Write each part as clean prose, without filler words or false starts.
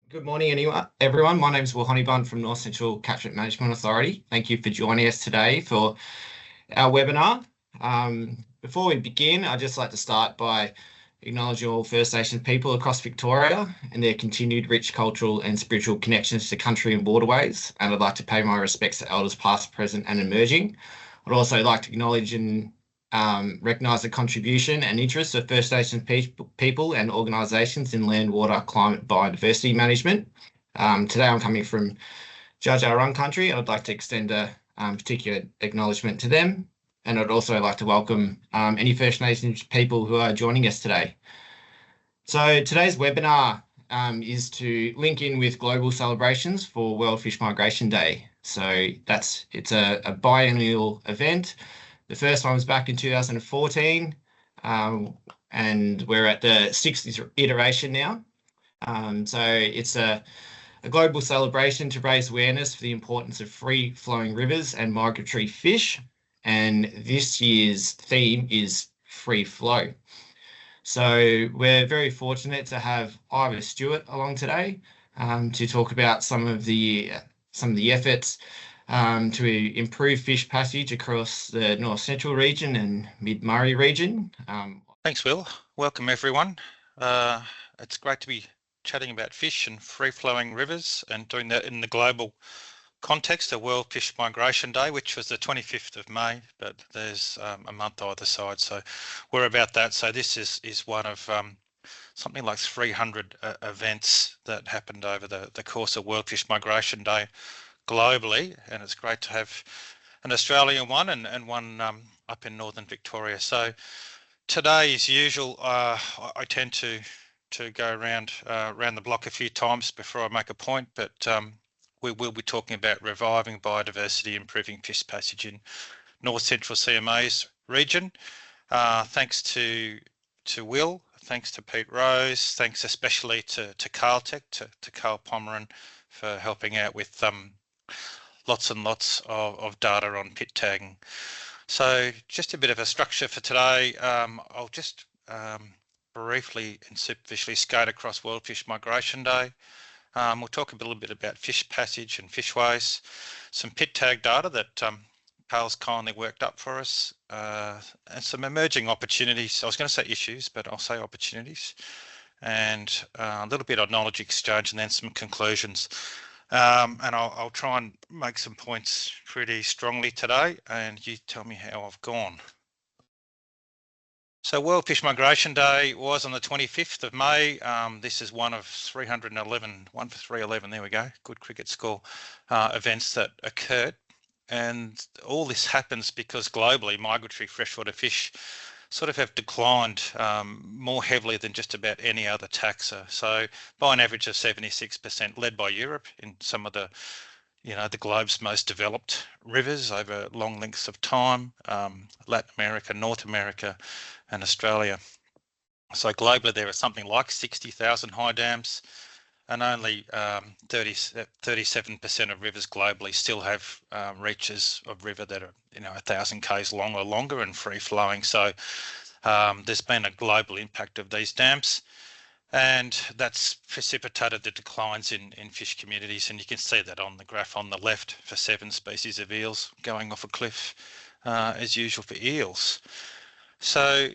Good morning, everyone. My name is Will Honeybun from North Central Catchment Management Authority. Thank you for joining us today for our webinar. Before we begin, I'd just like to start by acknowledging all First Nations people across Victoria and their continued rich cultural and spiritual connections to country and waterways. And I'd like to pay my respects to elders past, present and emerging. I'd also like to acknowledge and recognise the contribution and interests of First Nations people and organisations in land, water, climate, biodiversity management. Today I'm coming from Dja Dja Wurrung country, and I'd like to extend a particular acknowledgement to them. And I'd also like to welcome any First Nations people who are joining us today. So today's webinar is to link in with global celebrations for World Fish Migration Day. So it's a biennial event. The first one was back in 2014, and we're at the sixth iteration now. So it's a global celebration to raise awareness for the importance of free-flowing rivers and migratory fish. And this year's theme is free flow. So we're very fortunate to have Ivor Stuart along today to talk about some of the efforts to improve fish passage across the North Central region and Mid-Murray region. Thanks, Will. Welcome, everyone. It's great to be chatting about fish and free-flowing rivers and doing that in the global context of World Fish Migration Day, which was the 25th of May, but there's a month either side, so we're about that. So this is one of something like 300 events that happened over the course of World Fish Migration Day globally, and it's great to have an Australian one and one up in Northern Victoria. So today, as usual, I tend to go around the block a few times before I make a point, but we will be talking about reviving biodiversity, improving fish passage in North Central CMA's region. Thanks to Will, thanks to Pete Rose, thanks especially to Carltech, to Carl Pomeran for helping out with lots and lots of data on pit tagging. So just a bit of a structure for today. I'll just briefly and superficially skate across World Fish Migration Day. We'll talk a little bit about fish passage and fishways, some pit tag data that Carl's kindly worked up for us, and some emerging opportunities. I was going to say issues, but I'll say opportunities, and a little bit on knowledge exchange, and then some conclusions. And I'll try and make some points pretty strongly today, and you tell me how I've gone. So World Fish Migration Day was on the 25th of May. This is one of 311, one for 311, there we go, good cricket score, events that occurred. And all this happens because globally migratory freshwater fish sort of have declined more heavily than just about any other taxa. So by an average of 76%, led by Europe in some of the globe's most developed rivers over long lengths of time, Latin America, North America and Australia. So globally there are something like 60,000 high dams, and only 37% of rivers globally still have reaches of river that are 1,000 k's long or longer and free flowing. So there's been a global impact of these dams, and that's precipitated the declines in fish communities, and you can see that on the graph on the left for 7 species of eels going off a cliff, as usual for eels. So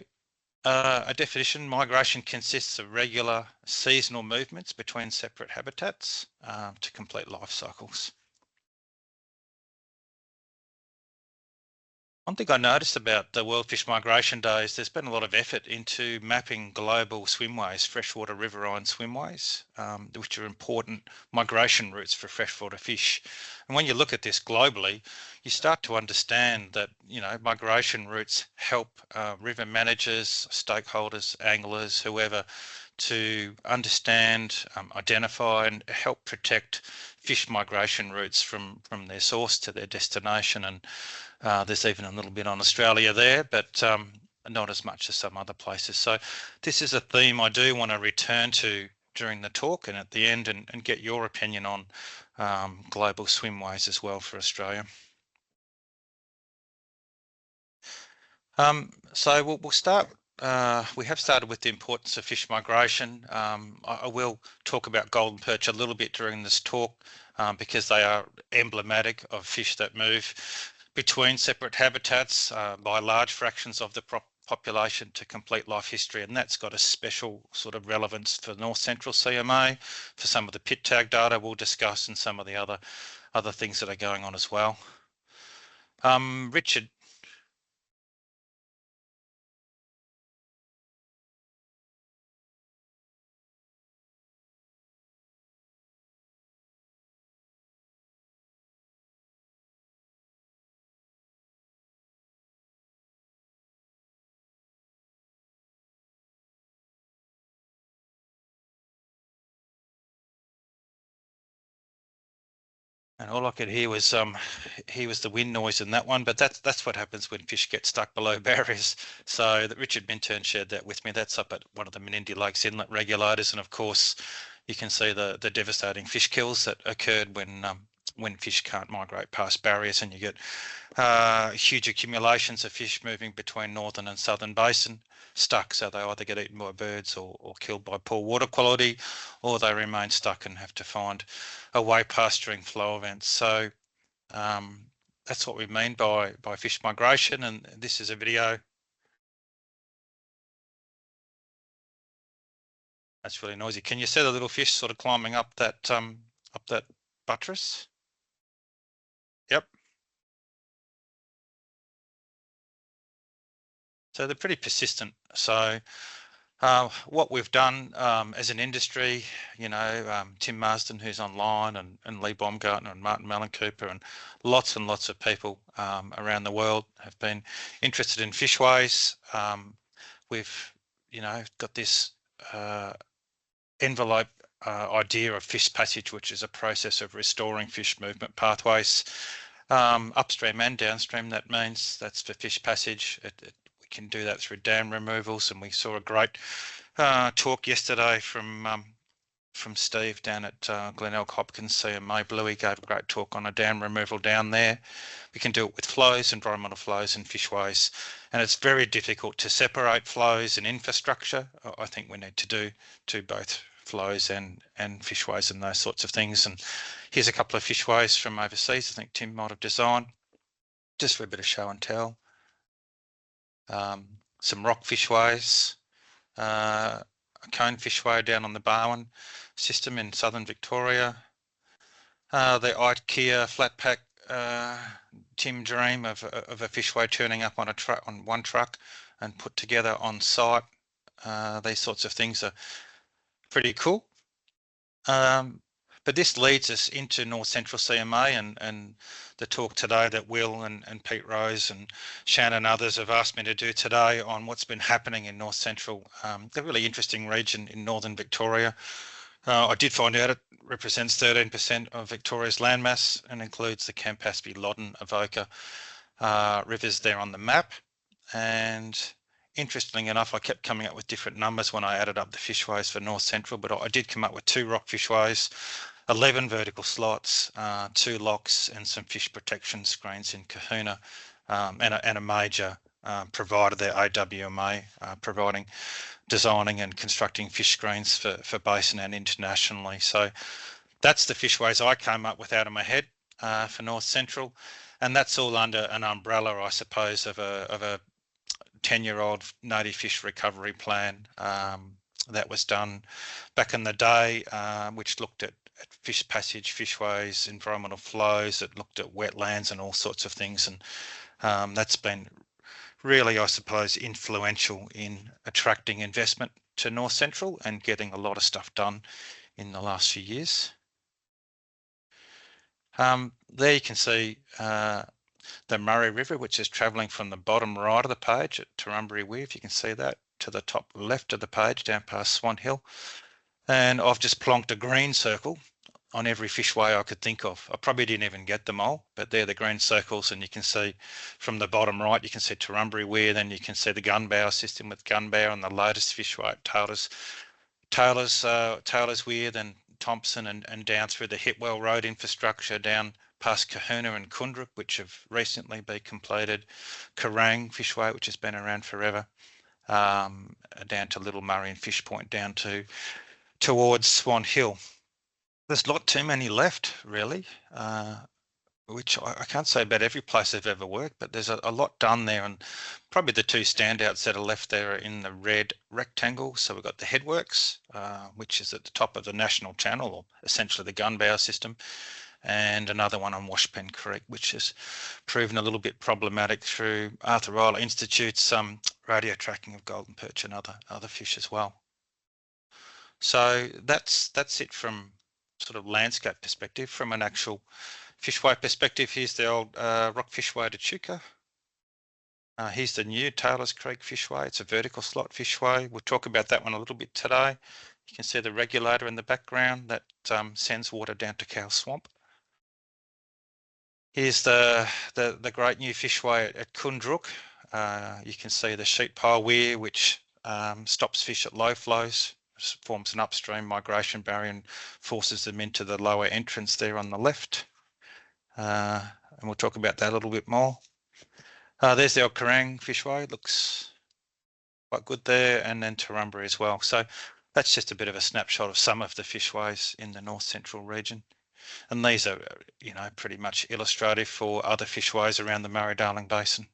a definition: migration consists of regular seasonal movements between separate habitats to complete life cycles. One thing I noticed about the World Fish Migration Day is there's been a lot of effort into mapping global swimways, freshwater riverine swimways, which are important migration routes for freshwater fish. And when you look at this globally, you start to understand that migration routes help river managers, stakeholders, anglers, whoever, to understand, identify and help protect fish migration routes from their source to their destination. And there's even a little bit on Australia there, but not as much as some other places. So this is a theme I do want to return to during the talk and at the end, and get your opinion on global swimways as well for Australia. So we'll start we have started with the importance of fish migration. I will talk about golden perch a little bit during this talk because they are emblematic of fish that move between separate habitats by large fractions of the population to complete life history, and that's got a special sort of relevance for North Central CMA, for some of the pit tag data we'll discuss, and some of the other things that are going on as well. Richard. And all I could hear was the wind noise in that one, but that's what happens when fish get stuck below barriers. So that Richard Minturn shared that with me. That's up at one of the Menindee Lakes inlet regulators, and of course, you can see the devastating fish kills that occurred when fish can't migrate past barriers, and you get huge accumulations of fish moving between northern and southern basin, stuck, so they either get eaten by birds or killed by poor water quality, or they remain stuck and have to find a way past during flow events. So that's what we mean by fish migration, and this is a video. That's really noisy. Can you see the little fish sort of climbing up that buttress? Yep. So they're pretty persistent. So what we've done as an industry, Tim Marsden, who's online, and Lee Baumgartner and Martin Mallencooper, and lots of people around the world have been interested in fishways. We've, got this envelope idea of fish passage, which is a process of restoring fish movement pathways upstream and downstream. That means that's for fish passage. We can do that through dam removals, and we saw a great talk yesterday from Steve down at Glenelg Hopkins CMA. Bluey gave a great talk on a dam removal down there. We can do it with flows, environmental flows and fishways, and it's very difficult to separate flows and infrastructure. I think we need to do both flows and fishways and those sorts of things. And here's a couple of fishways from overseas I think Tim might have designed, just for a bit of show and tell. Some rock fishways, a cone fishway down on the Barwon system in southern Victoria. The IKEA flat pack Tim dream of a fishway turning up on one truck and put together on site. These sorts of things are pretty cool. But this leads us into North Central CMA and the talk today that Will and Pete Rose and Shannon and others have asked me to do today on what's been happening in North Central, a really interesting region in northern Victoria. I did find out it represents 13% of Victoria's landmass and includes the Campaspe, Loddon, Avoca rivers there on the map. And interestingly enough, I kept coming up with different numbers when I added up the fishways for North Central, but I did come up with 2 rock fishways, 11 vertical slots, 2 locks, and some fish protection screens in Kahuna, and a major provider there, AWMA, providing designing and constructing fish screens for basin and internationally. So that's the fishways I came up with out of my head for North Central, and that's all under an umbrella, I suppose, of a 10-year-old native fish recovery plan that was done back in the day, which looked at fish passage, fishways, environmental flows. It looked at wetlands and all sorts of things, and that's been really, I suppose, influential in attracting investment to North Central and getting a lot of stuff done in the last few years. There you can see the Murray River, which is travelling from the bottom right of the page at Turrumbary Weir, if you can see that, to the top left of the page down past Swan Hill. And I've just plonked a green circle on every fishway I could think of. I probably didn't even get them all, but they're the green circles, and you can see from the bottom right, you can see Turrumbary Weir, then you can see the Gunbower system with Gunbower and the latest fishway at Taylor's Weir, then Thompson, and down through the Hitwell Road infrastructure down past Kahuna and Kundruk, which have recently been completed, Kerrang fishway, which has been around forever, down to Little Murray and Fish Point down towards Swan Hill. There's not too many left, really, which I can't say about every place I've ever worked, but there's a lot done there. And probably the two standouts that are left there are in the red rectangle. So we've got the Headworks, which is at the top of the National Channel, or essentially the Gunbow system, and another one on Washpen Creek, which has proven a little bit problematic through Arthur Rylah Institute's radio tracking of golden perch and other fish as well. So that's it from sort of landscape perspective. From an actual fishway perspective, here's the old rock fishway to Chuka. Here's the new Taylor's Creek fishway. It's a vertical slot fishway. We'll talk about that one a little bit today. You can see the regulator in the background that sends water down to Cow Swamp. Here's the great new fishway at Kundruk. You can see the sheet pile weir, which stops fish at low flows, forms an upstream migration barrier and forces them into the lower entrance there on the left. And we'll talk about that a little bit more. There's the old Kerang fishway, looks quite good there, and then Turrumbry as well. So that's just a bit of a snapshot of some of the fishways in the north central region. And these are, pretty much illustrative for other fishways around the Murray-Darling Basin.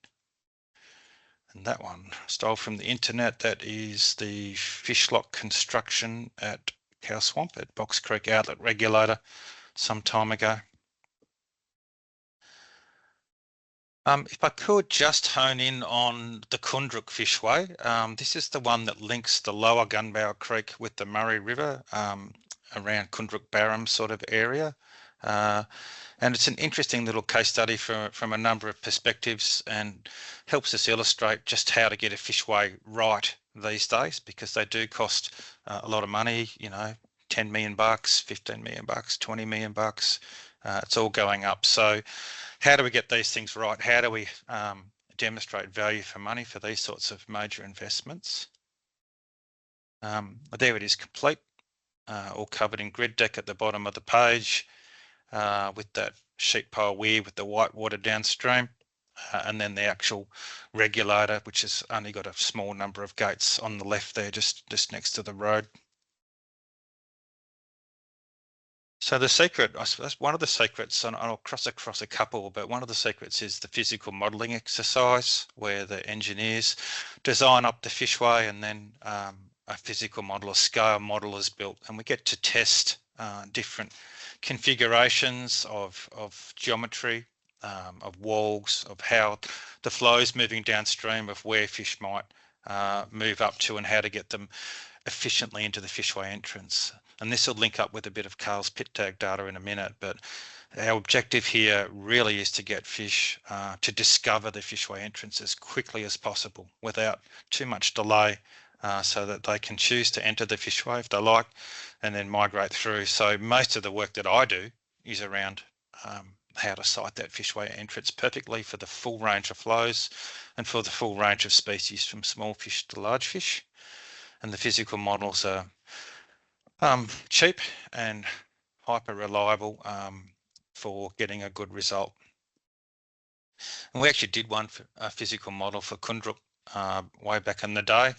And that one, stole from the internet, that is the fish lock construction at Cow Swamp at Box Creek Outlet Regulator some time ago. If I could just hone in on the Kundruk fishway, this is the one that links the lower Gunbow Creek with the Murray River around Kundruk Barham sort of area. And it's an interesting little case study from a number of perspectives, and helps us illustrate just how to get a fishway right these days, because they do cost a lot of money, 10 million bucks, 15 million bucks, 20 million bucks. It's all going up. So how do we get these things right? How do we demonstrate value for money for these sorts of major investments? There it is, complete, all covered in grid deck at the bottom of the page, with that sheet pile weir with the white water downstream, and then the actual regulator, which has only got a small number of gates on the left there, just next to the road. So the secret, I suppose one of the secrets, and I'll cross across a couple, but one of the secrets is the physical modelling exercise, where the engineers design up the fishway, and then a physical model, a scale model is built, and we get to test different configurations of geometry, of walls, of how the flow is moving downstream, of where fish might move up to, and how to get them efficiently into the fishway entrance. And this will link up with a bit of Carl's pit tag data in a minute, but our objective here really is to get fish to discover the fishway entrance as quickly as possible without too much delay, so that they can choose to enter the fishway if they like, and then migrate through. So most of the work that I do is around how to site that fishway entrance perfectly for the full range of flows and for the full range of species from small fish to large fish. And the physical models are cheap and hyper reliable for getting a good result. And we actually did one for a physical model for Kundruk way back in the day.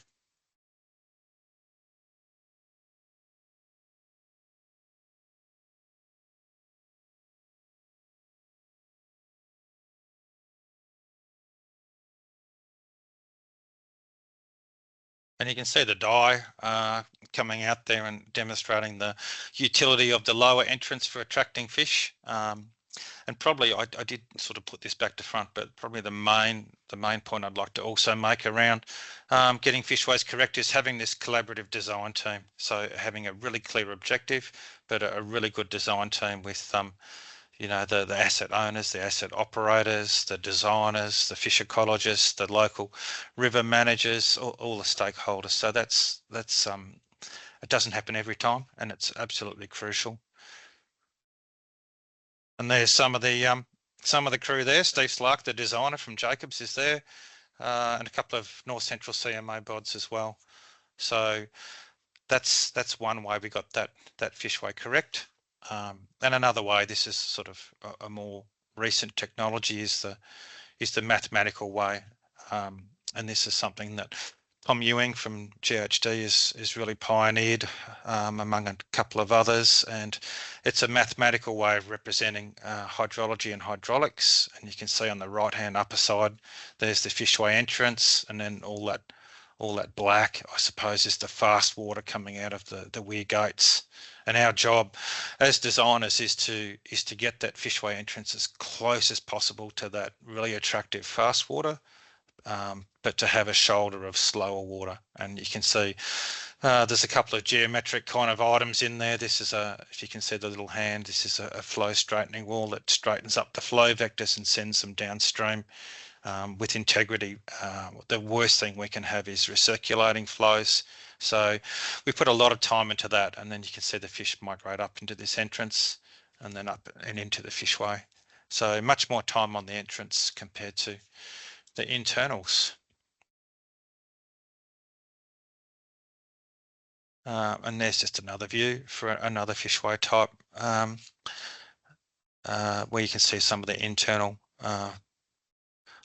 And you can see the die coming out there and demonstrating the utility of the lower entrance for attracting fish. And probably I did sort of put this back to front, but probably the main point I'd like to also make around getting fishways correct is having this collaborative design team. So having a really clear objective, but a really good design team with the asset owners, the asset operators, the designers, the fish ecologists, the local river managers, all the stakeholders. So that's it doesn't happen every time, and it's absolutely crucial. And there's some of the crew there. Steve Slark, the designer from Jacobs, is there, and a couple of North Central CMA bods as well. So that's one way we got that fishway correct. And another way, this is sort of a more recent technology, is the mathematical way, and this is something that Tom Ewing from GHD is really pioneered among a couple of others, and it's a mathematical way of representing hydrology and hydraulics. And you can see on the right hand upper side there's the fishway entrance, and then all that black, I suppose, is the fast water coming out of the weir gates. And our job as designers is to get that fishway entrance as close as possible to that really attractive fast water, but to have a shoulder of slower water. And you can see there's a couple of geometric kind of items in there. This is if you can see the little hand, this is a flow straightening wall that straightens up the flow vectors and sends them downstream with integrity. The worst thing we can have is recirculating flows. So we put a lot of time into that, and then you can see the fish migrate up into this entrance and then up and into the fishway. So much more time on the entrance compared to the internals. And there's just another view for another fishway type where you can see some of the internal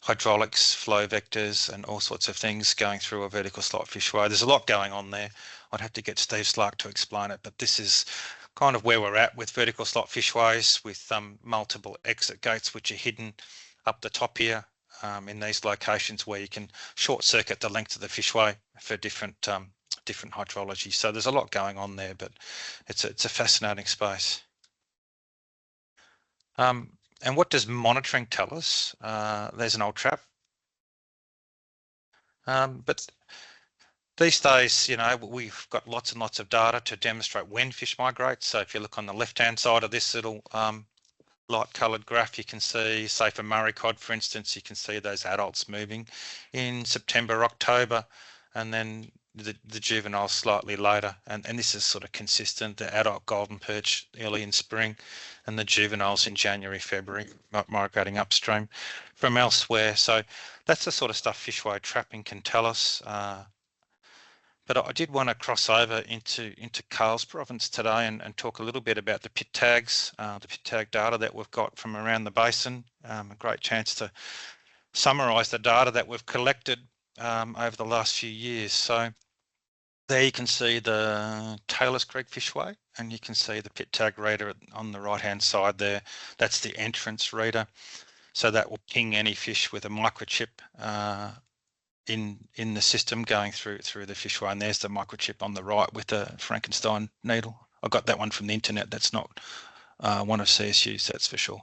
hydraulics, flow vectors, and all sorts of things going through a vertical slot fishway. There's a lot going on there. I'd have to get Steve Slark to explain it, but this is kind of where we're at with vertical slot fishways, with multiple exit gates which are hidden up the top here in these locations where you can short circuit the length of the fishway for different hydrology. So there's a lot going on there, but it's a fascinating space. And what does monitoring tell us? There's an old trap. But these days, you know, we've got lots and lots of data to demonstrate when fish migrate. So if you look on the left-hand side of this little light-coloured graph, you can see, say for Murray cod, for instance, you can see those adults moving in September, October, and then the juveniles slightly later, and this is sort of consistent. The adult golden perch early in spring, and the juveniles in January, February, migrating upstream from elsewhere. So that's the sort of stuff fishway trapping can tell us. But I did want to cross over into Carl's province today and talk a little bit about the pit tags, the pit tag data that we've got from around the basin. A great chance to summarise the data that we've collected over the last few years. So there you can see the Taylor's Creek fishway, and you can see the pit tag reader on the right hand side there. That's the entrance reader. So that will ping any fish with a microchip in the system going through the fishway. And there's the microchip on the right with the Frankenstein needle. I got that one from the internet. That's not one of CSU's, that's for sure.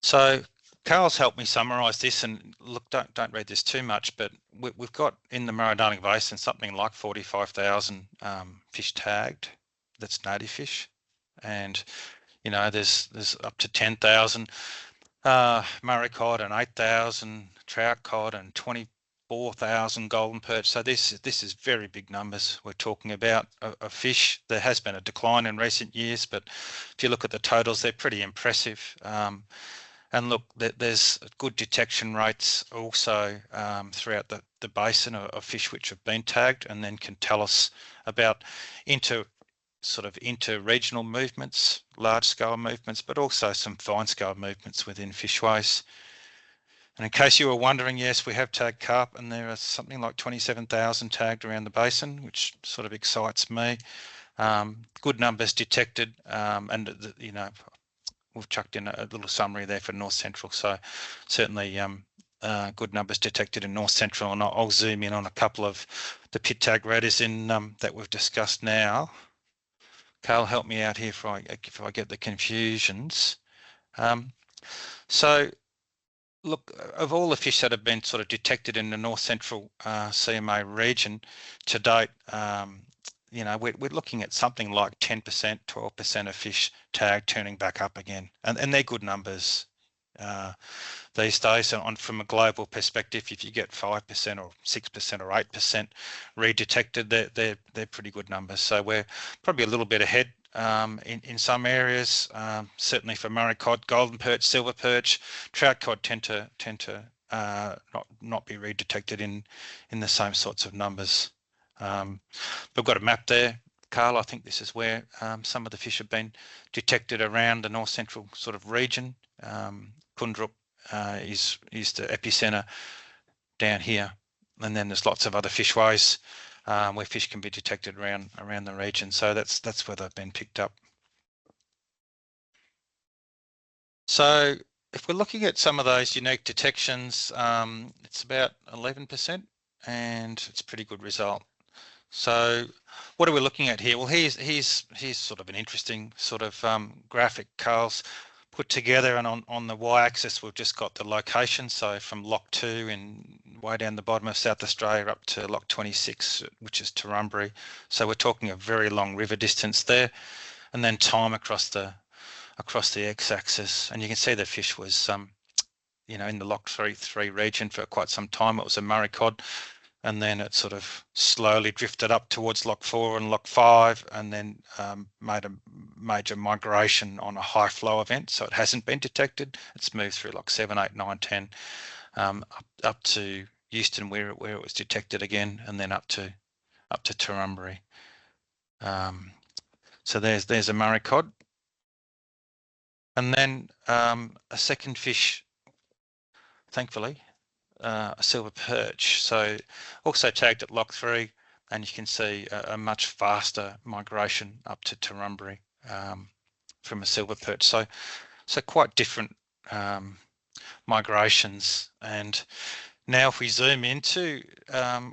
So Carl's helped me summarise this, and look, don't read this too much, but we've got in the Murray-Darling Basin something like 45,000 fish tagged. That's native fish, and you know there's up to 10,000 Murray cod and 8,000 trout cod and 24,000 golden perch. So this is very big numbers we're talking about of fish. There has been a decline in recent years, but if you look at the totals, they're pretty impressive. And look, there's good detection rates also throughout the basin of fish which have been tagged, and then can tell us about inter-regional movements, large-scale movements, but also some fine-scale movements within fishways. And in case you were wondering, yes, we have tagged carp, and there are something like 27,000 tagged around the basin, which sort of excites me. Good numbers detected, and you know, we've chucked in a little summary there for North Central. So certainly good numbers detected in North Central, and I'll zoom in on a couple of the pit tag readers in that we've discussed now. Carl, help me out here if I get the confusions. So look, of all the fish that have been sort of detected in the North Central CMA region to date, you know, we're looking at something like 10%, 12% of fish tagged turning back up again, and they're good numbers these days. And from a global perspective, if you get 5% or 6% or 8% redetected, they're pretty good numbers. So we're probably a little bit ahead in some areas. Certainly for Murray cod, golden perch, silver perch, trout cod tend to not be redetected in the same sorts of numbers. We've got a map there, Carl. I think this is where some of the fish have been detected around the North Central sort of region. Kundrup is the epicenter down here. And then there's lots of other fishways where fish can be detected around the region. So that's where they've been picked up. So if we're looking at some of those unique detections, it's about 11%, and it's a pretty good result. So what are we looking at here? Well, here's sort of an interesting sort of graphic Carl's put together, and on the y-axis we've just got the location. So from Loch 2 in way down the bottom of South Australia up to Loch 26, which is Turrumbary. So we're talking a very long river distance there, and then time across the x-axis, and you can see the fish was in the Loch 3 region for quite some time. It was a Murray cod, and then it sort of slowly drifted up towards Loch 4 and Loch 5, and then made a major migration on a high flow event. So it hasn't been detected. It's moved through Loch 7, 8, 9, 10, up to Euston where it was detected again, and then up to Turrumbary. So there's a Murray cod. And then a second fish, thankfully, a silver perch. So also tagged at Loch 3, and you can see a much faster migration up to Turrumbary from a silver perch. So quite different migrations. And now if we zoom into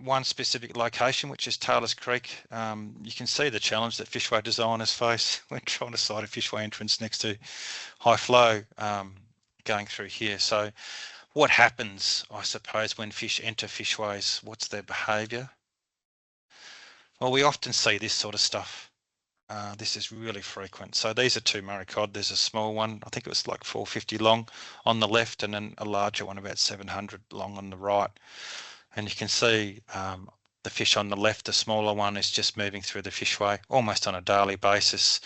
one specific location, which is Taylor's Creek, you can see the challenge that fishway designers face when trying to site a fishway entrance next to high flow going through here. So what happens, I suppose, when fish enter fishways? What's their behaviour? Well, we often see this sort of stuff. This is really frequent. So these are 2 Murray cod. There's a small one, I think it was like 450 long on the left, and then a larger one about 700 long on the right. And you can see the fish on the left, the smaller one, is just moving through the fishway almost on a daily basis.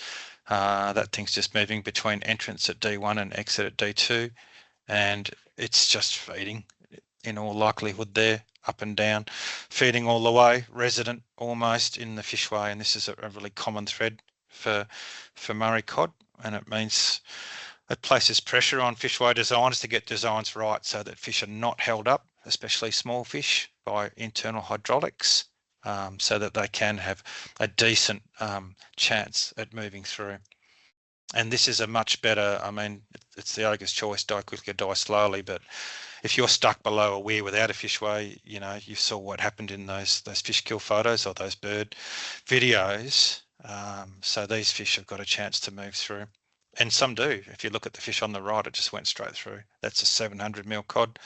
That thing's just moving between entrance at D1 and exit at D2, and it's just feeding in all likelihood there, up and down, feeding all the way, resident almost in the fishway. And this is a really common thread for Murray cod, and it means it places pressure on fishway designers to get designs right so that fish are not held up, especially small fish, by internal hydraulics, so that they can have a decent chance at moving through. And this is a much better, I mean, it's the ogre's choice, die quickly, die slowly, but if you're stuck below a weir without a fishway, you saw what happened in those fish kill photos or those bird videos. So these fish have got a chance to move through. And some do. If you look at the fish on the right, it just went straight through. That's a 700 mil cod.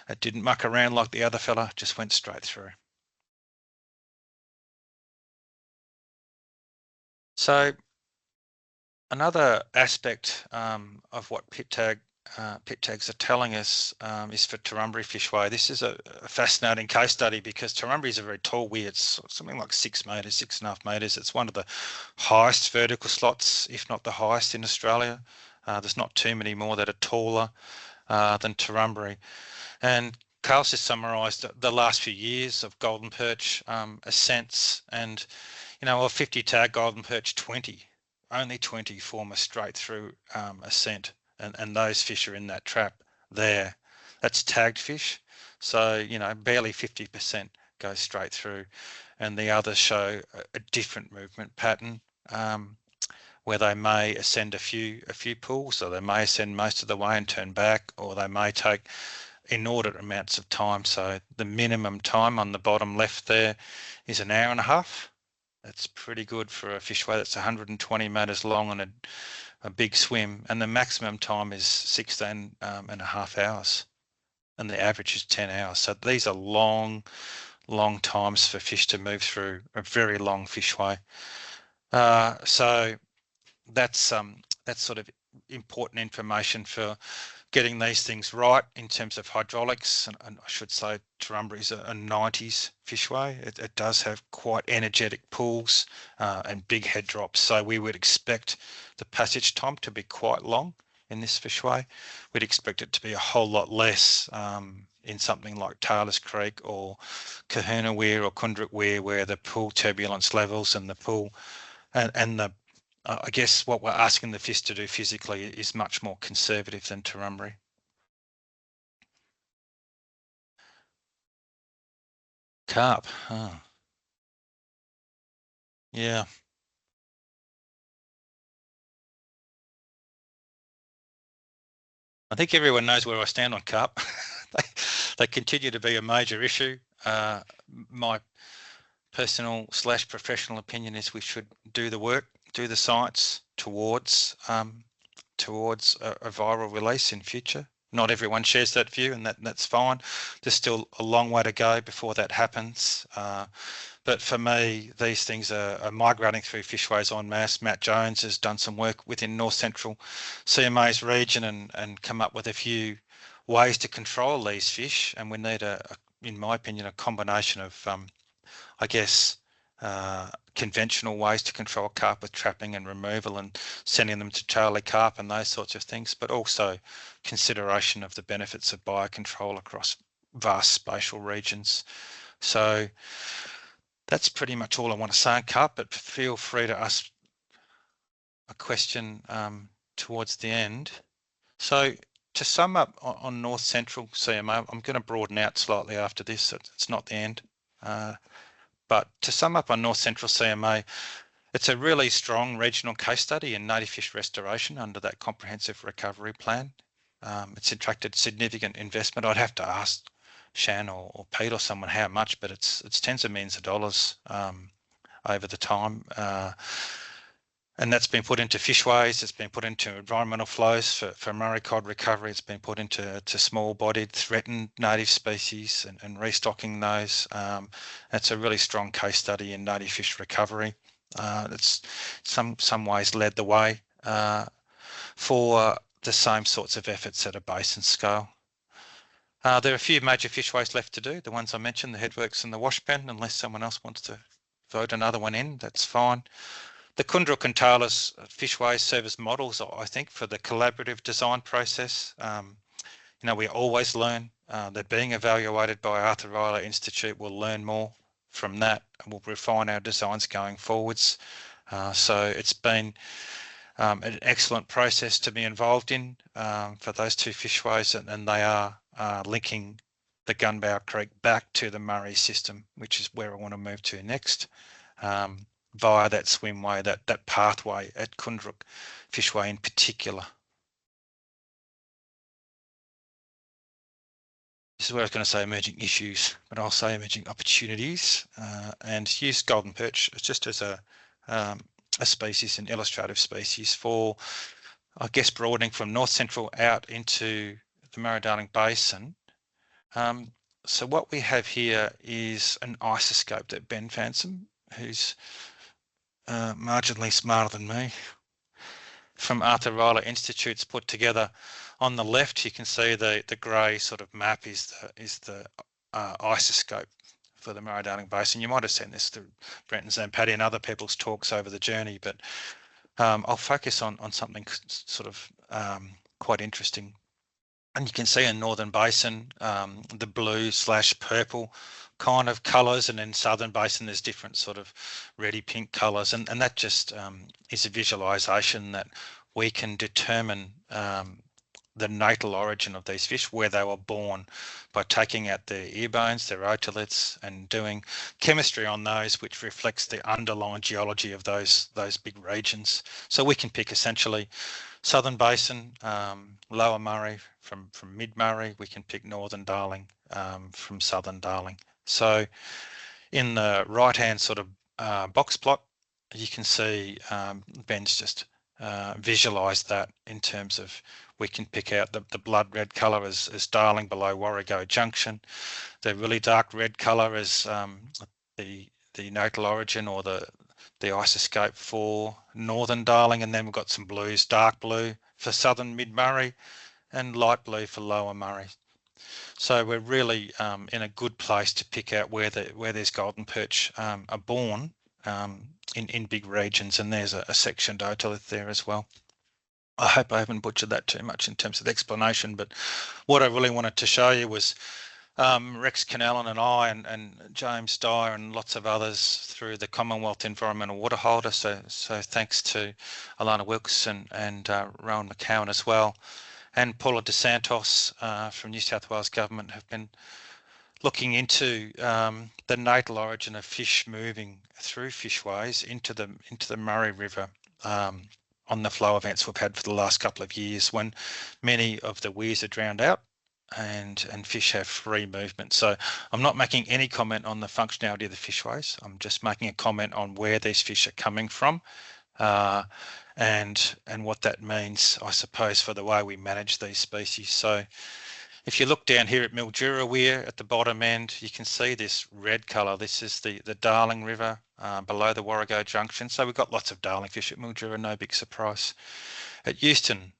It didn't muck around like the other fella, just went straight through. So another aspect of what pit tags are telling us is for Turrumbary fishway. This is a fascinating case study because Turrumbary is a very tall weir. It's something like 6 metres, 6.5 metres. It's one of the highest vertical slots, if not the highest in Australia. There's not too many more that are taller than Turrumbary. And Carl's just summarised the last few years of golden perch ascents, and of 50 tag golden perch, only 20 form a straight through ascent. And those fish are in that trap there. That's tagged fish. So, barely 50% go straight through. And the others show a different movement pattern where they may ascend a few pools, or they may ascend most of the way and turn back, or they may take inordinate amounts of time. So the minimum time on the bottom left there is 1.5 hours. That's pretty good for a fishway that's 120 metres long and a big swim, and the maximum time is 16.5 hours, and the average is 10 hours. So these are long times for fish to move through a very long fishway. So that's sort of important information for getting these things right in terms of hydraulics. And I should say Turrumbary is a 90s fishway. It does have quite energetic pools and big head drops. So we would expect the passage time to be quite long in this fishway. We'd expect it to be a whole lot less in something like Taylor's Creek or Kahuna Weir or Kundrik Weir, where the pool turbulence levels and the pool and the I guess what we're asking the fish to do physically is much more conservative than Turrumbary. Carp. Oh. Yeah. I think everyone knows where I stand on carp. they continue to be a major issue. My personal / professional opinion is we should do the work, do the science towards a viral release in future. Not everyone shares that view, and that's fine. There's still a long way to go before that happens. But for me, these things are migrating through fishways en masse. Matt Jones has done some work within North Central CMA's region and come up with a few ways to control these fish. And we need, in my opinion, a combination of, I guess, conventional ways to control carp with trapping and removal and sending them to Charlie Carp and those sorts of things, but also consideration of the benefits of biocontrol across vast spatial regions. So that's pretty much all I want to say on carp, but feel free to ask a question towards the end. So to sum up on North Central CMA, I'm going to broaden out slightly after this, so it's not the end. But to sum up on North Central CMA, it's a really strong regional case study in native fish restoration under that comprehensive recovery plan. It's attracted significant investment. I'd have to ask Shan or Pete or someone how much, but it's tens of millions of dollars over the time. And that's been put into fishways, it's been put into environmental flows for Murray cod recovery, it's been put into small-bodied threatened native species and restocking those. It's a really strong case study in native fish recovery. It's some ways led the way for the same sorts of efforts at a basin scale. There are a few major fishways left to do, the ones I mentioned, the headworks and the washpen, unless someone else wants to vote another one in, that's fine. The Kundrook and Taylor's fishways serve as models, I think, for the collaborative design process. We always learn. They're being evaluated by Arthur Rylah Institute. We'll learn more from that and we'll refine our designs going forwards. So it's been an excellent process to be involved in for those two fishways, and they are linking the Gunbow Creek back to the Murray system, which is where I want to move to next. Via that swimway, that pathway at Kundrook Fishway in particular. This is where I was going to say emerging issues, but I'll say emerging opportunities, and use golden perch just as a species, an illustrative species for, I guess, broadening from North Central out into the Murray-Darling Basin. So what we have here is an isoscope that Ben Fansom, who's marginally smarter than me, from Arthur Rylah Institute's put together. On the left, you can see the grey sort of map is the isoscope for the Murray-Darling Basin. You might have seen this through Brenton Zampatti and other people's talks over the journey, but I'll focus on something sort of quite interesting. And you can see in Northern Basin, the blue/purple kind of colours, and in Southern Basin there's different sort of reddy pink colours, and that just is a visualisation that we can determine the natal origin of these fish, where they were born, by taking out their ear bones, their otoliths, and doing chemistry on those, which reflects the underlying geology of those big regions. So we can pick essentially Southern Basin, Lower Murray from Mid-Murray. We can pick Northern Darling from Southern Darling. So in the right-hand sort of box plot, you can see Ben's just visualised that in terms of we can pick out the blood red colour as Darling below Warrego Junction. The really dark red colour is the natal origin or the isoscope for Northern Darling, and then we've got some blues, dark blue for Southern Mid-Murray and light blue for Lower Murray. So we're really in a good place to pick out where there's golden perch are born in big regions, and there's a sectioned otolith there as well. I hope I haven't butchered that too much in terms of the explanation, but what I really wanted to show you was Rex Canellan and I and James Dyer and lots of others through the Commonwealth Environmental Water Holder. So thanks to Alana Wilkes and Rowan McCowan as well, and Paula DeSantos from New South Wales Government have been looking into the natal origin of fish moving through fishways into the Murray River on the flow events we've had for the last couple of years, when many of the weirs are drowned out and fish have free movement. So I'm not making any comment on the functionality of the fishways. I'm just making a comment on where these fish are coming from, and what that means, I suppose, for the way we manage these species. So if you look down here at Mildura Weir at the bottom end, you can see this red colour. This is the Darling River below the Warrego Junction. So we've got lots of darling fish at Mildura, no big surprise. At Euston,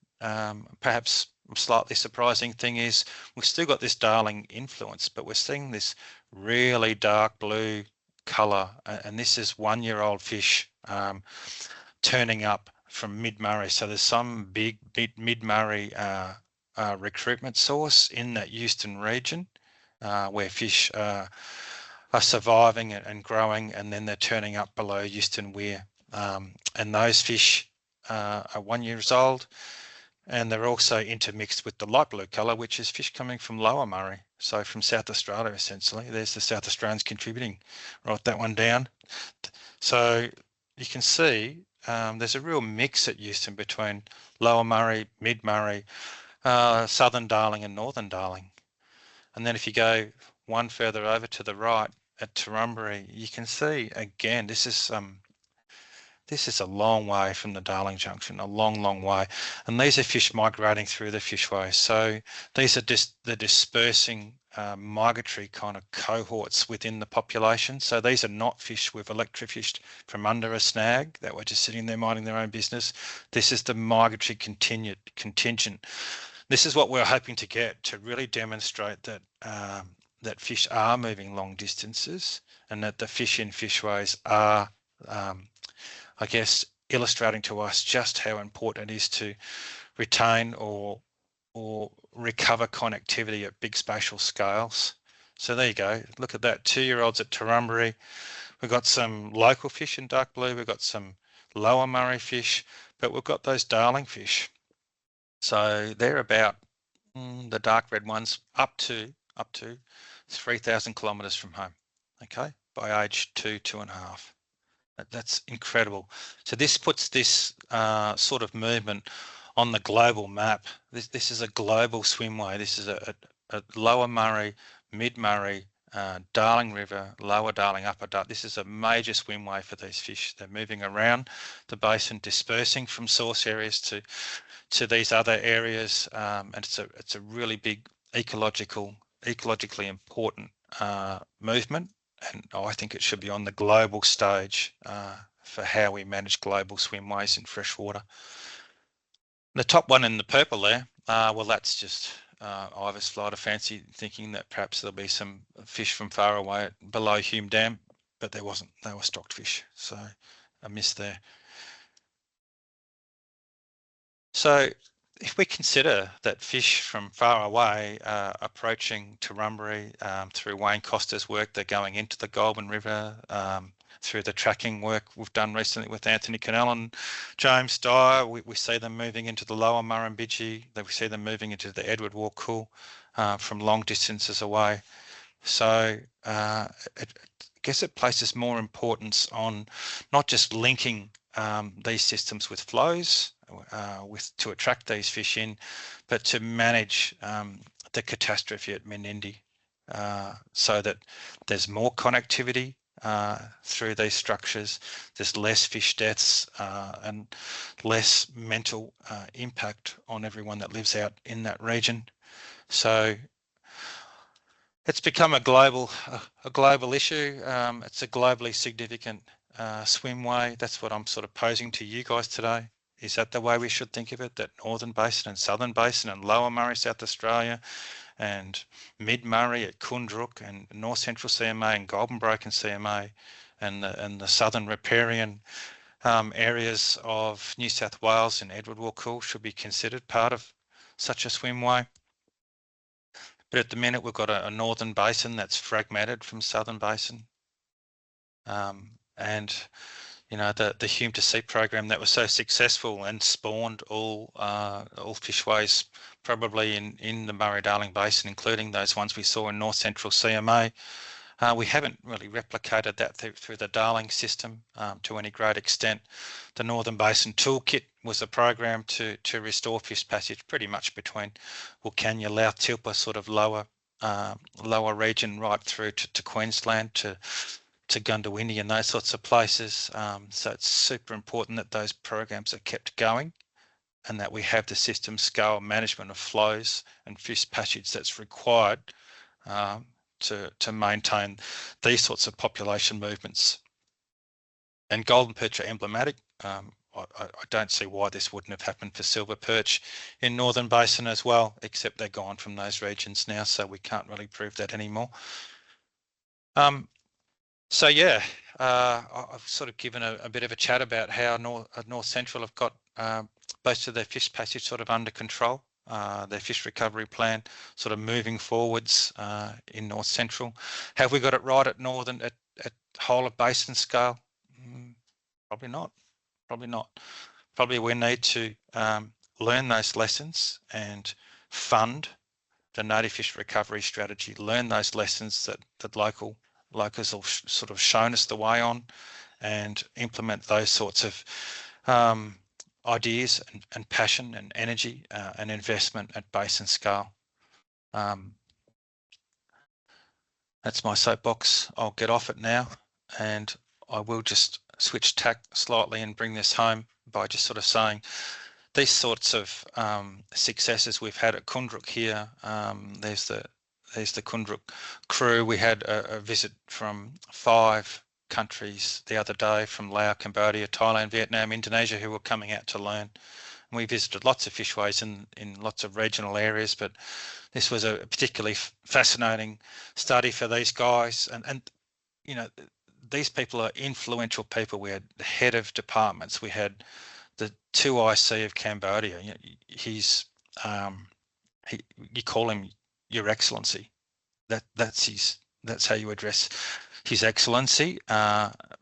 perhaps a slightly surprising thing is we've still got this darling influence, but we're seeing this really dark blue colour, and this is 1-year-old fish turning up from mid-Murray. So there's some big mid-Murray recruitment source in that Euston region where fish are surviving and growing, and then they're turning up below Euston Weir. And those fish are 1 year old, and they're also intermixed with the light blue colour, which is fish coming from Lower Murray, so from South Australia essentially. There's the South Australians contributing. Write that one down. So you can see there's a real mix at Euston between Lower Murray, Mid-Murray, Southern Darling and Northern Darling. And then if you go one further over to the right at Torrumbarry, you can see again, this is a long way from the Darling Junction, a long way. And these are fish migrating through the fishways. So these are just the dispersing migratory kind of cohorts within the population. So these are not fish we've electrofished from under a snag that were just sitting there minding their own business. This is the migratory contingent. This is what we're hoping to get, to really demonstrate that that fish are moving long distances, and that the fish in fishways are, I guess, illustrating to us just how important it is to retain or recover connectivity at big spatial scales. So there you go. Look at that, 2-year-olds at Torrumbarry. We've got some local fish in dark blue. We've got some Lower Murray fish, but we've got those darling fish. So they're about the dark red ones up to 3,000 kilometres from home. Okay, by age 2.5. That's incredible. So this puts this sort of movement on the global map. This is a global swimway. This is a Lower Murray, Mid-Murray, Darling River, Lower Darling, Upper Darling. This is a major swimway for these fish. They're moving around the basin, dispersing from source areas to these other areas, and it's a really big ecologically important movement. And I think it should be on the global stage for how we manage global swimways in freshwater. The top one in the purple there, well, that's just Ivor's flight of fancy, thinking that perhaps there'll be some fish from far away below Hume Dam, but there wasn't. They were stocked fish, so a miss there. So if we consider that fish from far away are approaching Torrumbarry through Wayne Costa's work, they're going into the Goulburn River, through the tracking work we've done recently with Anthony Cannell and James Dyer, we see them moving into the Lower Murrumbidgee, we see them moving into the Edward Waugh Cool from long distances away. So I guess it places more importance on not just linking these systems with flows to attract these fish in, but to manage the catastrophe at Menindee so that there's more connectivity through these structures, there's less fish deaths and less mental impact on everyone that lives out in that region. So it's become a global issue. It's a globally significant swimway. That's what I'm sort of posing to you guys today. Is that the way we should think of it? That Northern Basin and Southern Basin and Lower Murray, South Australia, and Mid-Murray at Kundrook and North Central CMA and Goulburn Broken CMA and the Southern Riparian areas of New South Wales and Edward Waugh Cool should be considered part of such a swimway. But at the minute, we've got a Northern Basin that's fragmented from Southern Basin. And you know, the Hume to Sea program that was so successful and spawned all fishways probably in the Murray-Darling Basin, including those ones we saw in North Central CMA. We haven't really replicated that through the Darling system to any great extent. The Northern Basin Toolkit was a program to restore fish passage pretty much between Wilcannia, Louth, Tilpa, sort of lower region right through to Queensland, to Gundawindi and those sorts of places. So it's super important that those programs are kept going and that we have the system scale management of flows and fish passage that's required to maintain these sorts of population movements. And golden perch are emblematic. I don't see why this wouldn't have happened for silver perch in Northern Basin as well, except they're gone from those regions now, so we can't really prove that anymore. So yeah, I've sort of given a bit of a chat about how North Central have got most of their fish passage sort of under control. Their fish recovery plan sort of moving forwards in North Central. Have we got it right at Northern, at whole of basin scale? Probably not. Probably we need to learn those lessons and fund the native fish recovery strategy, learn those lessons that locals have sort of shown us the way on, and implement those sorts of ideas and passion and energy and investment at basin scale. That's my soapbox. I'll get off it now, and I will just switch tack slightly and bring this home by just sort of saying these sorts of successes we've had at Kundruk here. There's the Kundruk crew. We had a visit from 5 countries the other day, from Laos, Cambodia, Thailand, Vietnam, Indonesia, who were coming out to learn. And we visited lots of fishways in lots of regional areas, but this was a particularly fascinating study for these guys. And you know, these people are influential people. We had the head of departments. We had the 2IC of Cambodia. You know, he's you call him Your Excellency. That's how you address His Excellency,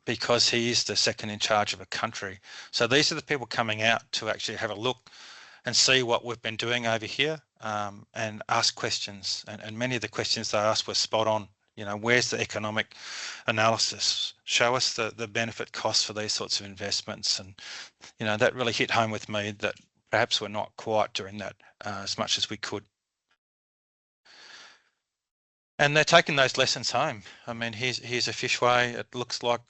because he is the second in charge of a country. So these are the people coming out to actually have a look and see what we've been doing over here, and ask questions. And many of the questions they asked were spot on. You know, where's the economic analysis? Show us the benefit cost for these sorts of investments. And, you know, that really hit home with me that perhaps we're not quite doing that as much as we could. And they're taking those lessons home. I mean, here's a fishway. It looks like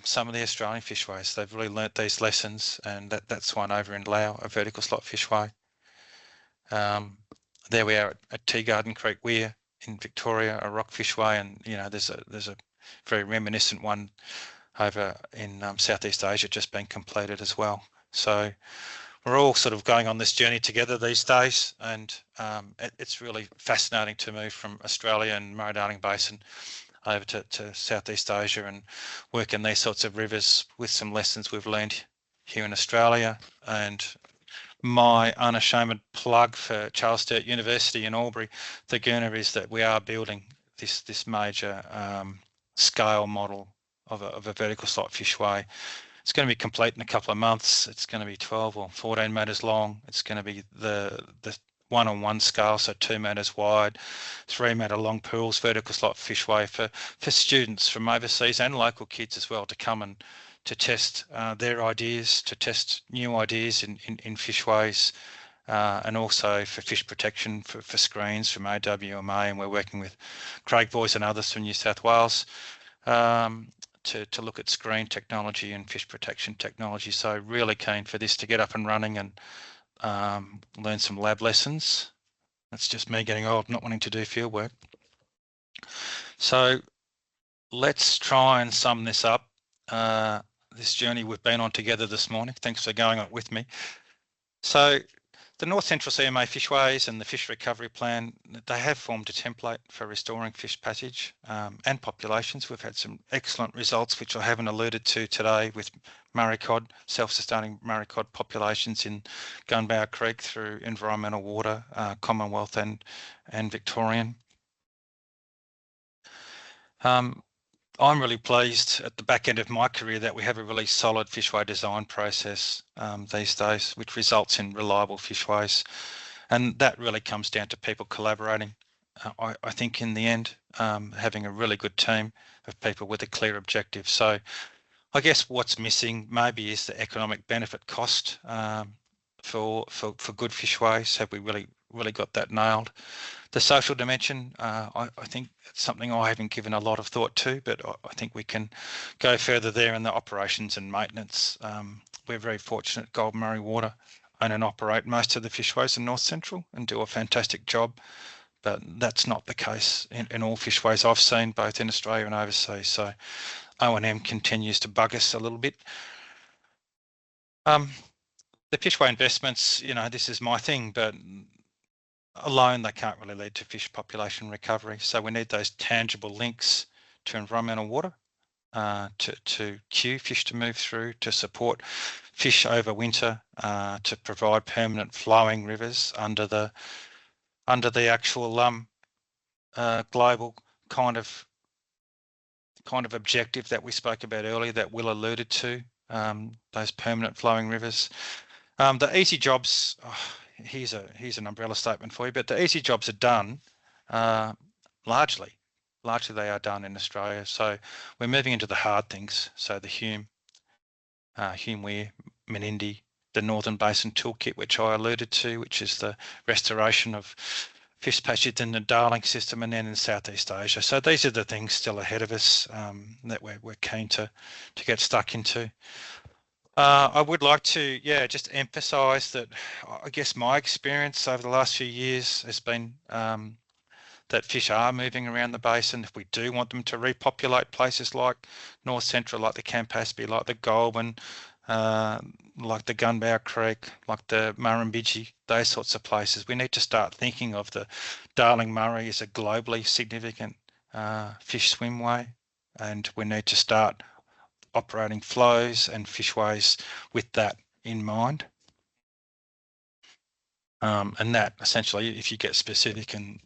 some of the Australian fishways. They've really learnt these lessons, and that's one over in Laos, a vertical slot fishway. There we are at Tea Garden Creek Weir in Victoria, a rock fishway, and you know, there's a very reminiscent one over in Southeast Asia just being completed as well. So we're all sort of going on this journey together these days, and it's really fascinating to move from Australia and Murray-Darling Basin over to Southeast Asia and work in these sorts of rivers with some lessons we've learned here in Australia. And my unashamed plug for Charles Sturt University in Albury, the Gurner, is that we are building this major scale model of a vertical slot fishway. It's going to be complete in a couple of months. It's going to be 12 or 14 metres long. It's going to be the 1-on-1 scale, so 2 metres wide, 3 metre long pools, vertical slot fishway for students from overseas and local kids as well to come and to test their ideas, to test new ideas in fishways, and also for fish protection for screens from AWMA. And we're working with Craig Boys and others from New South Wales to look at screen technology and fish protection technology. So really keen for this to get up and running and learn some lab lessons. That's just me getting old, not wanting to do field work. So let's try and sum this up. This journey we've been on together this morning. Thanks for going on with me. So the North Central CMA fishways and the fish recovery plan, they have formed a template for restoring fish passage and populations. We've had some excellent results, which I haven't alluded to today, with Murray cod, self-sustaining Murray cod populations in Gunbower Creek through environmental water, Commonwealth and Victorian. I'm really pleased at the back end of my career that we have a really solid fishway design process these days, which results in reliable fishways. And that really comes down to people collaborating. I think in the end, having a really good team of people with a clear objective. So I guess what's missing maybe is the economic benefit cost for good fishways. Have we really got that nailed? The social dimension, I think it's something I haven't given a lot of thought to, but I think we can go further there in the operations and maintenance. We're very fortunate, Gold Murray Water own and operate most of the fishways in North Central and do a fantastic job, but that's not the case in all fishways I've seen, both in Australia and overseas. So O&M continues to bug us a little bit. The fishway investments, this is my thing, but alone they can't really lead to fish population recovery. So we need those tangible links to environmental water, to cue fish to move through, to support fish over winter, to provide permanent flowing rivers under the actual global kind of objective that we spoke about earlier, that Will alluded to, those permanent flowing rivers. The easy jobs, here's an umbrella statement for you, but the easy jobs are done largely they are done in Australia. So we're moving into the hard things. So the Hume Weir, Menindee, the Northern Basin Toolkit, which I alluded to, which is the restoration of fish patches in the Darling system and then in Southeast Asia. So these are the things still ahead of us that we're keen to get stuck into. I would like to, just emphasise that I guess my experience over the last few years has been that fish are moving around the basin. If we do want them to repopulate places like North Central, like the Campaspe, like the Goulburn, like the Gunbow Creek, like the Murrumbidgee, those sorts of places, we need to start thinking of the Darling Murray as a globally significant fish swimway, and we need to start operating flows and fishways with that in mind. And that essentially, if you get specific, and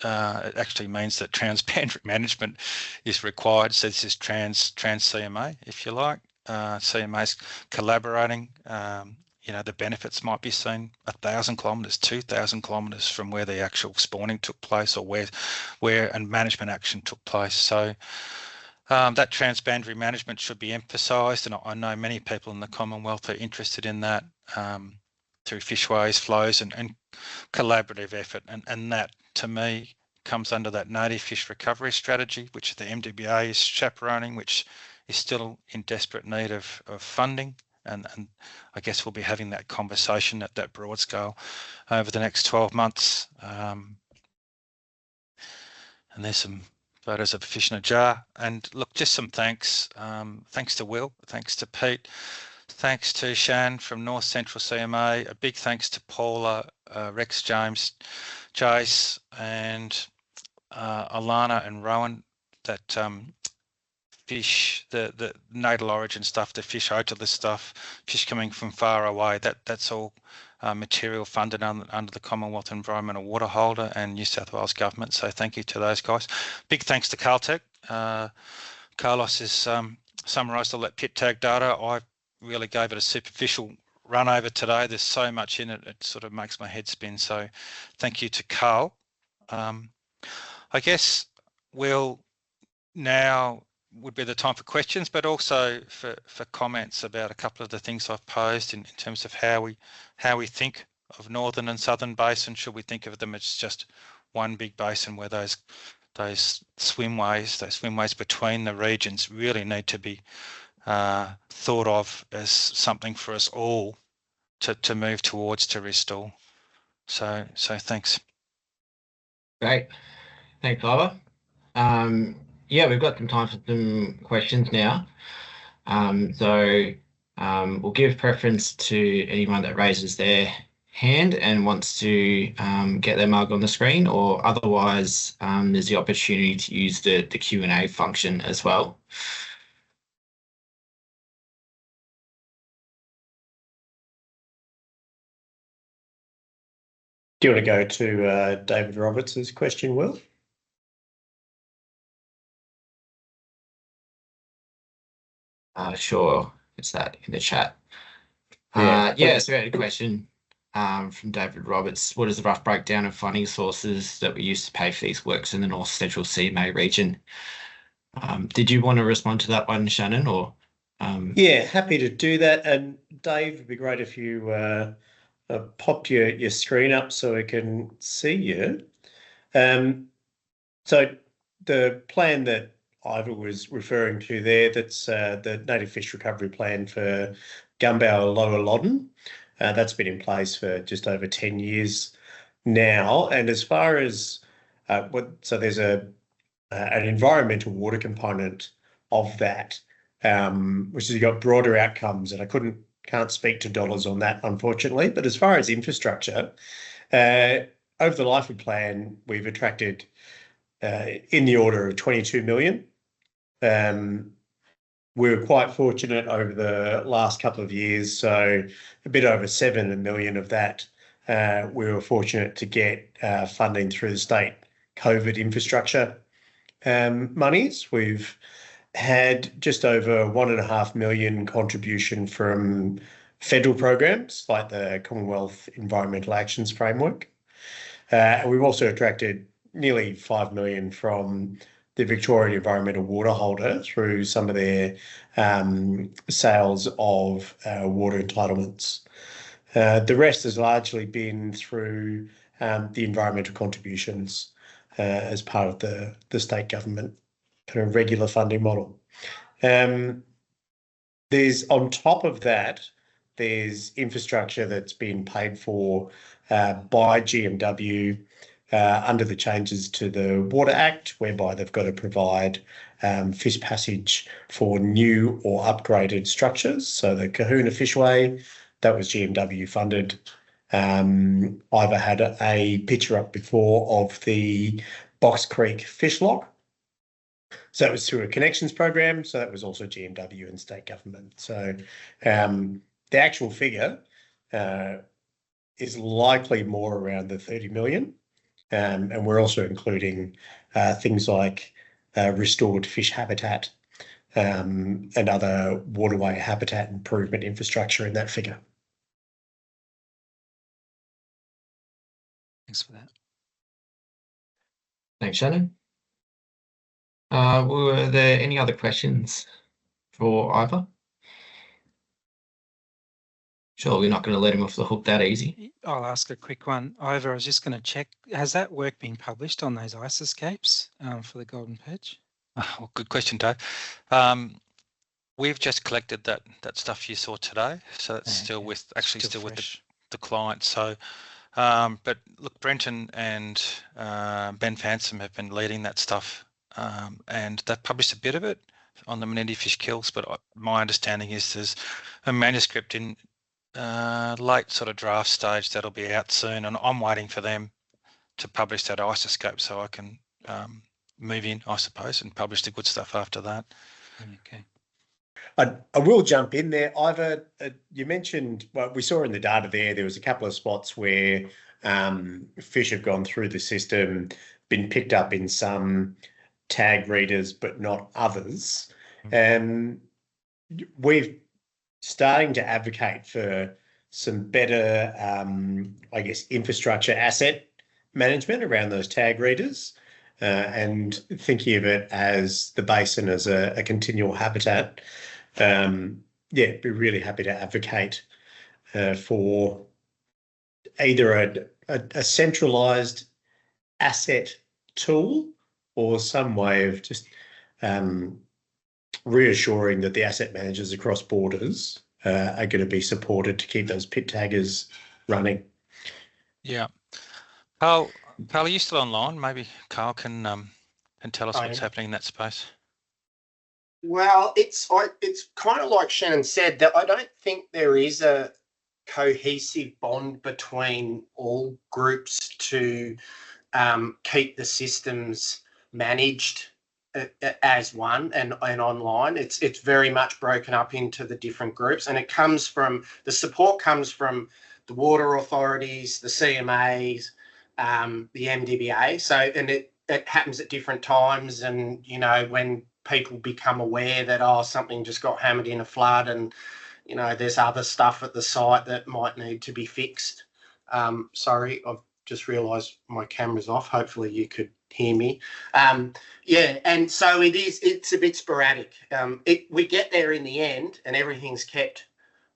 it actually means that transboundary management is required. So this is trans CMA, if you like. CMA's collaborating. The benefits might be seen 1,000 kilometres, 2,000 kilometres from where the actual spawning took place, or where and management action took place. So that transboundary management should be emphasised, and I know many people in the Commonwealth are interested in that through fishways, flows, and collaborative effort. And that, to me, comes under that native fish recovery strategy, which the MDBA is chaperoning, which is still in desperate need of funding. And I guess we'll be having that conversation at that broad scale over the next 12 months. And there's some photos of a fish in a jar. And look, just some thanks. Thanks to Will, thanks to Pete, thanks to Shan from North Central CMA. A big thanks to Paula, Rex James, Jace, and Alana and Rowan. That fish, the natal origin stuff, the fish otolith stuff, fish coming from far away, that's all material funded under the Commonwealth Environmental Water Holder and New South Wales Government. So thank you to those guys. Big thanks to Caltech. Carlos has summarised all that pit tag data. I really gave it a superficial run over today. There's so much in it, it sort of makes my head spin. So thank you to Carl. I guess now would be the time for questions, but also for comments about a couple of the things I've posed in terms of how we think of Northern and Southern Basin. Should we think of them as just one big basin where those swimways between the regions really need to be thought of as something for us all to move towards, to restore. So thanks. Great. Thanks, Ivor. We've got some time for some questions now. We'll give preference to anyone that raises their hand and wants to get their mug on the screen, or otherwise there's the opportunity to use the Q&A function as well. Do you want to go to David Roberts' question, Will? Sure, it's that in the chat. So we had a question from David Roberts. What is the rough breakdown of funding sources that we use to pay for these works in the North Central CMA region? Did you want to respond to that one, Shannon, or? Yeah, happy to do that. And Dave, it'd be great if you popped your screen up so we can see you. So the plan that Ivor was referring to there, that's the Native Fish Recovery Plan for Gumbow Lower Loddon. That's been in place for just over 10 years now. And as far as so there's an environmental water component of that, which has got broader outcomes, and I can't speak to dollars on that, unfortunately. But as far as infrastructure, over the life of the plan, we've attracted in the order of 22 million. We were quite fortunate over the last couple of years, so a bit over 7 million of that. We were fortunate to get funding through the state COVID infrastructure monies. We've had just over 1.5 million contribution from federal programs like the Commonwealth Environmental Actions Framework. We've also attracted nearly 5 million from the Victorian Environmental Water Holder through some of their sales of water entitlements. The rest has largely been through the environmental contributions as part of the state government kind of regular funding model. There's on top of that, there's infrastructure that's been paid for by GMW under the changes to the Water Act, whereby they've got to provide fish passage for new or upgraded structures. So the Kahuna Fishway, that was GMW funded. Ivor had a picture up before of the Box Creek Fish Lock. So that was through a connections program. So that was also GMW and state government. So the actual figure is likely more around the 30 million. And we're also including things like restored fish habitat and other waterway habitat improvement infrastructure in that figure. Thanks for that. Thanks, Shannon. Were there any other questions for Ivor? Sure, we're not going to let him off the hook that easy. I'll ask a quick one. Ivor, I was just going to check, has that work been published on those ice escapes for the Golden Perch? Oh, good question, Dave. We've just collected that stuff you saw today, so that's still with the client. So, but look, Brenton and Ben Fansom have been leading that stuff, and they've published a bit of it on the Menendee fish kills. But my understanding is there's a manuscript in late sort of draft stage that'll be out soon, and I'm waiting for them to publish that ice escape so I can move in, I suppose, and publish the good stuff after that. Okay. I will jump in there. Ivor, you mentioned, well, we saw in the data there was a couple of spots where fish have gone through the system, been picked up in some tag readers, but not others. We're starting to advocate for some better, I guess, infrastructure asset management around those tag readers and thinking of it as the basin as a continual habitat. Be really happy to advocate for either a centralised asset tool or some way of just reassuring that the asset managers across borders are going to be supported to keep those pit taggers running. Yeah. Carl, are you still online? Maybe Carl can tell us what's happening in that space. Well, it's kind of like Shannon said, that I don't think there is a cohesive bond between all groups to keep the systems managed as one and online. It's very much broken up into the different groups, and the support comes from the water authorities, the CMAs, the MDBA. So, and it happens at different times, and when people become aware that, oh, something just got hammered in a flood and, you know, there's other stuff at the site that might need to be fixed. Sorry, I've just realised my camera's off. Hopefully you could hear me. Yeah, and so it's a bit sporadic. We get there in the end and everything's kept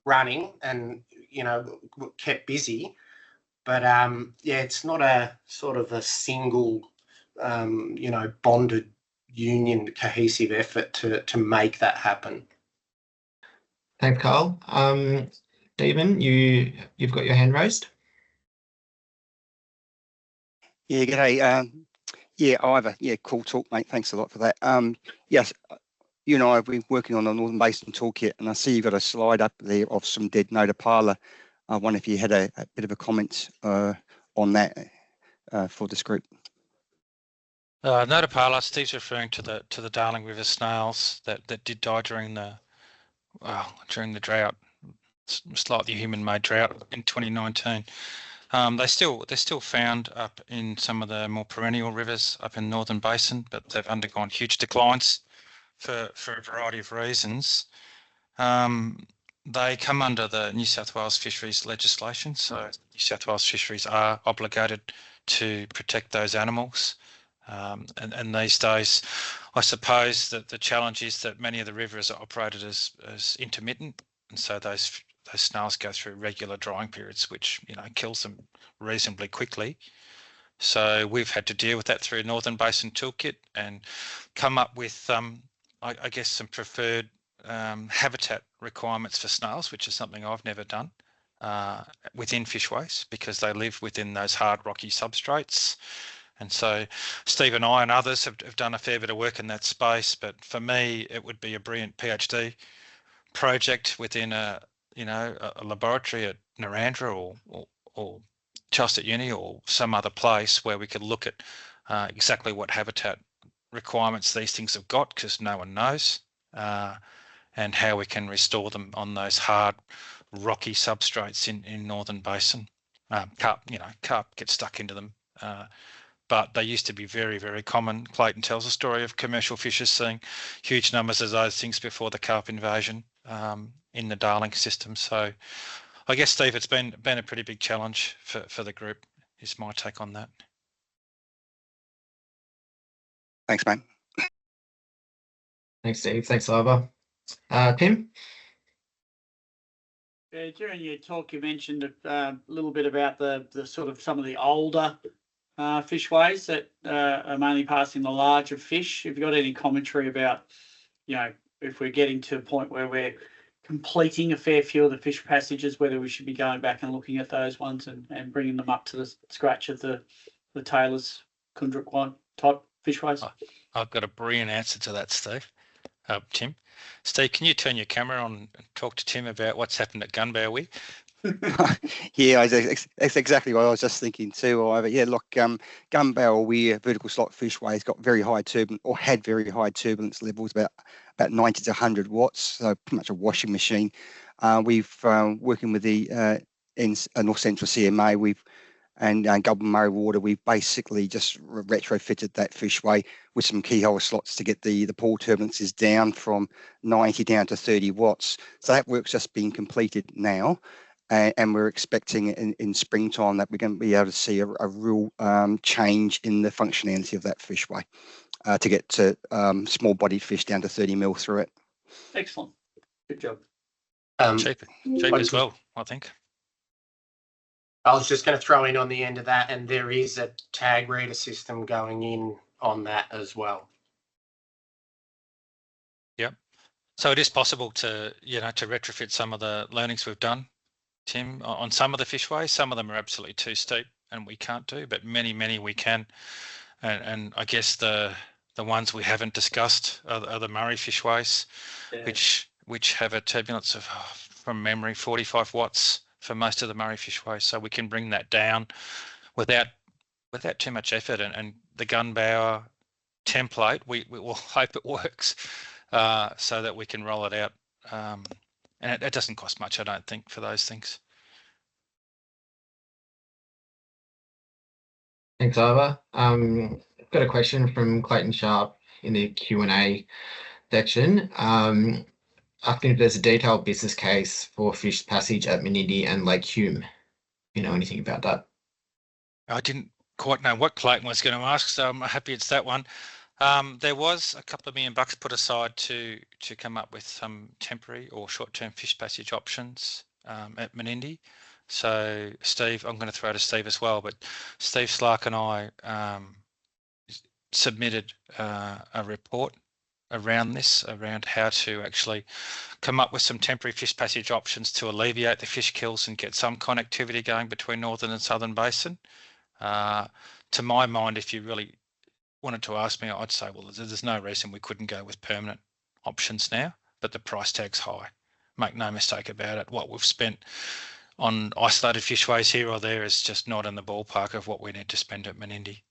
running and, you know, kept busy. But yeah, it's not a sort of a single, you know, bonded union cohesive effort to make that happen. Thanks, Carl. Stephen, you've got your hand raised. Yeah, g'day. Yeah, Ivor. Yeah, cool talk, mate. Thanks a lot for that. Yes, you and I have been working on the Northern Basin Toolkit, and I see you've got a slide up there of some dead notapala. I wonder if you had a bit of a comment on that for this group. Notapala, Steve's referring to the Darling River snails that did die during the drought, slightly human-made drought in 2019. They're still found up in some of the more perennial rivers up in Northern Basin, but they've undergone huge declines for a variety of reasons. They come under the New South Wales fisheries legislation, so New South Wales fisheries are obligated to protect those animals. And these days, I suppose that the challenge is that many of the rivers are operated as intermittent, and so those snails go through regular drying periods, which, you know, kills them reasonably quickly. So we've had to deal with that through Northern Basin Toolkit and come up with, I guess, some preferred habitat requirements for snails, which is something I've never done within fishways, because they live within those hard rocky substrates. And so Steve and I and others have done a fair bit of work in that space, but for me it would be a brilliant PhD project within a laboratory at Narrandera or Chelsea Uni or some other place where we could look at exactly what habitat requirements these things have got, because no one knows, and how we can restore them on those hard rocky substrates in Northern Basin. Carp get stuck into them, but they used to be very, very common. Clayton tells a story of commercial fishers seeing huge numbers of those things before the carp invasion in the Darling system. So I guess, Steve, it's been a pretty big challenge for the group, is my take on that. Thanks, mate. Thanks, Steve. Thanks, Ivor. Tim? During your talk, you mentioned a little bit about the sort of some of the older fishways that are mainly passing the larger fish. Have you got any commentary about, you know, if we're getting to a point where we're completing a fair few of the fish passages, whether we should be going back and looking at those ones and bringing them up to the scratch of the Taylor's Kundruk type fishways? I've got a brilliant answer to that, Steve. Tim. Steve, can you turn your camera on and talk to Tim about what's happened at Gunbower? Yeah, that's exactly what I was just thinking too. Yeah, look, Gunbower vertical slot fishway has got very high turbulence, or had very high turbulence levels, about 90 to 100 watts, so pretty much a washing machine. We've working with the in North Central CMA, and Goulburn Murray Water, we've basically just retrofitted that fishway with some keyhole slots to get the pool turbulences down from 90 down to 30 watts. So that work's just been completed now. And we're expecting in springtime that we're going to be able to see a real change in the functionality of that fishway to get to small-bodied fish down to 30 mil through it. Excellent. Good job. Cheap as well, I think. I was just going to throw in on the end of that, and there is a tag reader system going in on that as well. Yep. So it is possible to retrofit some of the learnings we've done, Tim, on some of the fishways. Some of them are absolutely too steep and we can't do, but many we can. And I guess the ones we haven't discussed are the Murray fishways, yeah, which have a turbulence of, from memory, 45 watts for most of the Murray fishways. So we can bring that down without too much effort. And the Gunbower template, we will hope it works so that we can roll it out. And it doesn't cost much, I don't think, for those things. Thanks, Ivor. I've got a question from Clayton Sharp. in the Q&A section. I think there's a detailed business case for fish passage at Menindee and Lake Hume. You know anything about that? I didn't quite know what Clayton was going to ask, so I'm happy it's that one. There was a couple of $1 million put aside to come up with some temporary or short-term fish passage options at Menindee. So Steve, I'm going to throw to Steve as well, but Steve Slark and I submitted a report around how to actually come up with some temporary fish passage options to alleviate the fish kills and get some connectivity going between Northern and Southern Basin. To my mind, if you really wanted to ask me, I'd say, well, there's no reason we couldn't go with permanent options now, but the price tag's high. Make no mistake about it. What we've spent on isolated fishways here or there is just not in the ballpark of what we need to spend at Menindee.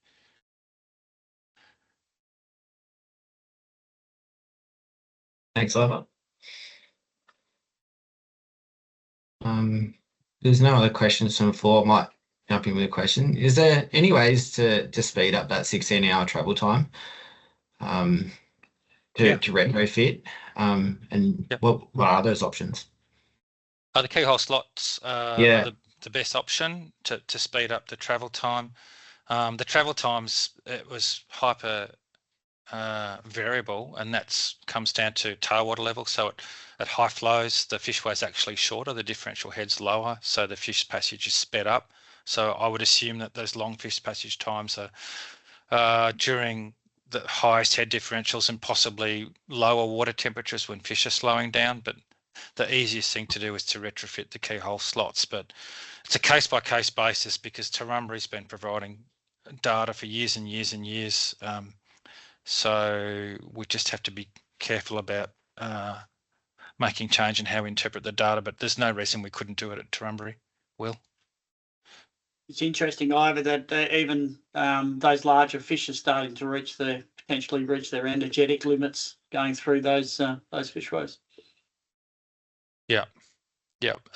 Thanks, Ivor. There's no other questions from the floor. I might jump in with a question. Is there any ways to speed up that 16-hour travel time to retrofit? And Yep. what are those options? The keyhole slots are the best option to speed up the travel time. The travel times, it was hyper variable, and that comes down to tailwater level. So at high flows, the fishway is actually shorter, the differential head's lower, so the fish passage is sped up. So I would assume that those long fish passage times are during the highest head differentials and possibly lower water temperatures when fish are slowing down. But the easiest thing to do is to retrofit the keyhole slots. But it's a case-by-case basis because Turrumbry's been providing data for years and years and years. So we just have to be careful about making change in how we interpret the data, but there's no reason we couldn't do it at Turrumbry. Will? It's interesting, Ivor, that even those larger fish are starting to potentially reach their energetic limits going through those fishways. Yeah,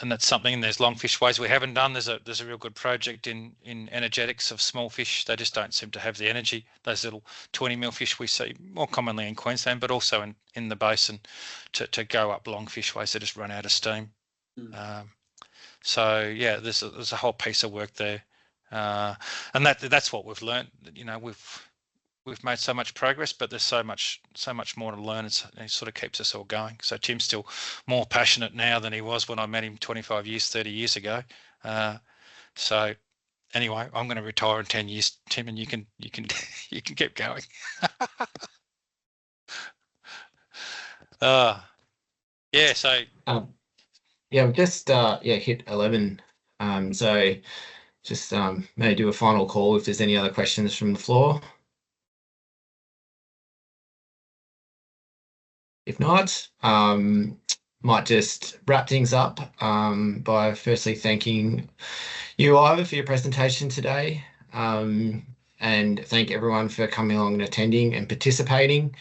and that's something. There's long fishways we haven't done. There's a real good project in energetics of small fish. They just don't seem to have the energy. Those little 20 mil fish we see more commonly in Queensland, but also in the basin to go up long fishways that just run out of steam. So yeah, there's a whole piece of work there, and that's what we've learned. You know, we've made so much progress, but there's so much more to learn. It sort of keeps us all going. So Tim's still more passionate now than he was when I met him 25 years, 30 years ago. So anyway, I'm going to retire in 10 years, Tim, and you can keep going. Yeah. So we've just hit 11. So just may do a final call if there's any other questions from the floor. If not, might just wrap things up by firstly thanking you, Ivor, for your presentation today, and thank everyone for coming along and attending and participating.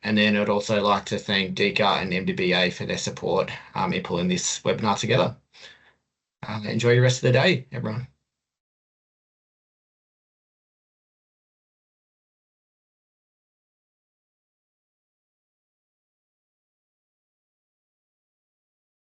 And then I'd also like to thank DECA and MWBA for their support in pulling this webinar together. Enjoy the rest of the day, everyone.